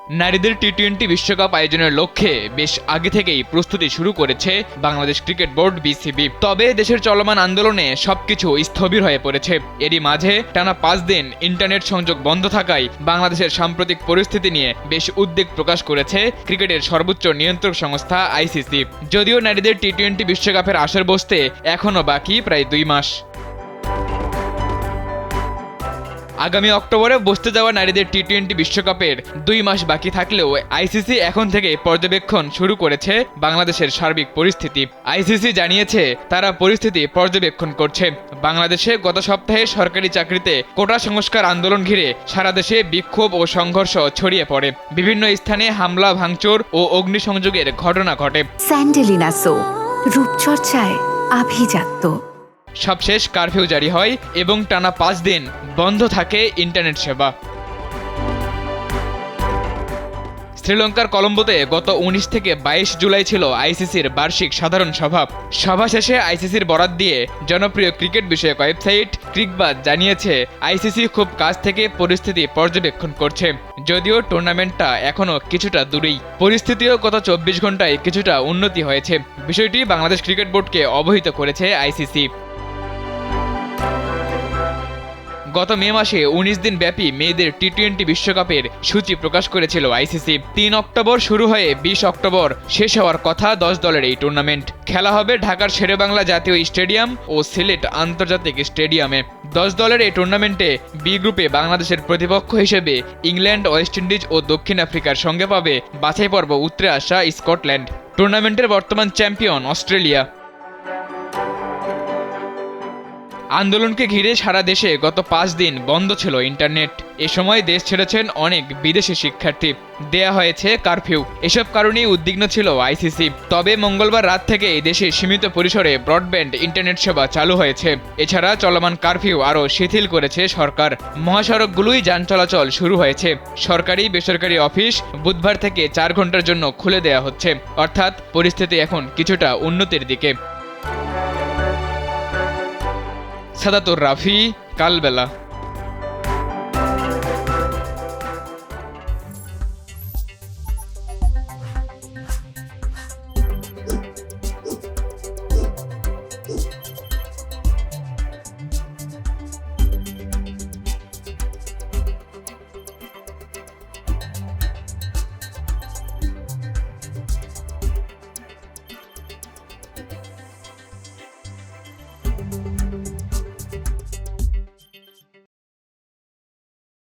নারীদের টি-20 বিশ্বকাপ আয়োজনের লক্ষ্যে বেশ আগে থেকেই প্রস্তুতি শুরু করেছে বাংলাদেশ ক্রিকেট বোর্ড বিসিবি। তবে দেশের চলমান আন্দোলনে সবকিছু স্থবির হয়ে পড়েছে। এরই মাঝে টানা 5 দিন ইন্টারনেট সংযোগ বন্ধ থাকায় বাংলাদেশের সাম্প্রতিক পরিস্থিতি নিয়ে বেশ উদ্বেগ প্রকাশ করেছে ক্রিকেটের সর্বোচ্চ নিয়ন্ত্রক সংস্থা আইসিসি। যদিও নারীদের টি-20 বিশ্বকাপের আসর বসতে এখনও বাকি প্রায় 2 মাস। আগামী অক্টোবরে বসতে যাওয়া নারীদের টি-20 বিশ্বকাপের 2 মাস বাকি থাকলেও আইসিসি এখন থেকে পর্যবেক্ষণ শুরু করেছে বাংলাদেশের সার্বিক পরিস্থিতি। আইসিসি জানিয়েছে তারা পরিস্থিতি পর্যবেক্ষণ করছে। বাংলাদেশে গত সপ্তাহে সরকারি চাকরিতে কোটা সংস্কার আন্দোলন ঘিরে সারা দেশে বিক্ষোভ ও সংঘর্ষ ছড়িয়ে পড়ে। বিভিন্ন স্থানে হামলা, ভাঙচুর ও অগ্নিসংযোগের ঘটনা ঘটে। স্যান্ডেলিনা সো, রূপচর্চায় আভিজাত্য। সবশেষ কারফিউ জারি হয় এবং টানা 5 দিন বন্ধ থাকে ইন্টারনেট সেবা। শ্রীলঙ্কার কলম্বোতে গত 19 থেকে 22 জুলাই ছিল আইসিসির বার্ষিক সাধারণ সভা শেষে আইসিসির বরাত দিয়ে জনপ্রিয় ক্রিকেট বিষয়ক ওয়েবসাইট ক্রিকবাজ জানিয়েছে আইসিসি খুব কাছ থেকে পরিস্থিতি পর্যবেক্ষণ করছে। যদিও টুর্নামেন্টটা এখনও কিছুটা দূরেই, পরিস্থিতিও গত 24 ঘন্টায় কিছুটা উন্নতি হয়েছে। বিষয়টি বাংলাদেশ ক্রিকেট বোর্ডকে অবহিত করেছে আইসিসি। গত মে মাসে 19 দিন ব্যাপী মেয়েদের টি-20 বিশ্বকাপের সূচি প্রকাশ করেছিল আইসিসি। 3 অক্টোবর শুরু হয়ে 20 অক্টোবর শেষ হওয়ার কথা 10 দলের এই টুর্নামেন্ট। খেলা হবে ঢাকার শেরেবাংলা জাতীয় স্টেডিয়াম ও সিলেট আন্তর্জাতিক স্টেডিয়ামে। 10 দলের এই টুর্নামেন্টে বি গ্রুপে বাংলাদেশের প্রতিপক্ষ হিসেবে ইংল্যান্ড, ওয়েস্ট ইন্ডিজ ও দক্ষিণ আফ্রিকার সঙ্গে পাবে বাছাই পর্ব উতরে আসা স্কটল্যান্ড। টুর্নামেন্টের বর্তমান চ্যাম্পিয়ন অস্ট্রেলিয়া। আন্দোলনকে ঘিরে সারা দেশে গত 5 দিন বন্ধ ছিল ইন্টারনেট। এ সময় দেশ ছেড়েছেন অনেক বিদেশি শিক্ষার্থী, দেয়া হয়েছে কারফিউ। এসব কারণেই উদ্বিগ্ন ছিল আইসিসি। তবে মঙ্গলবার রাত থেকে দেশে সীমিত পরিসরে ব্রডব্যান্ড ইন্টারনেট সেবা চালু হয়েছে। এছাড়া চলমান কারফিউ আরও শিথিল করেছে সরকার। মহাসড়কগুলোই যান চলাচল শুরু হয়েছে। সরকারি বেসরকারি অফিস বুধবার থেকে 4 ঘন্টার জন্য খুলে দেয়া হচ্ছে। অর্থাৎ পরিস্থিতি এখন কিছুটা উন্নতির দিকে। সাদাতুর রাফি, কালবেলা।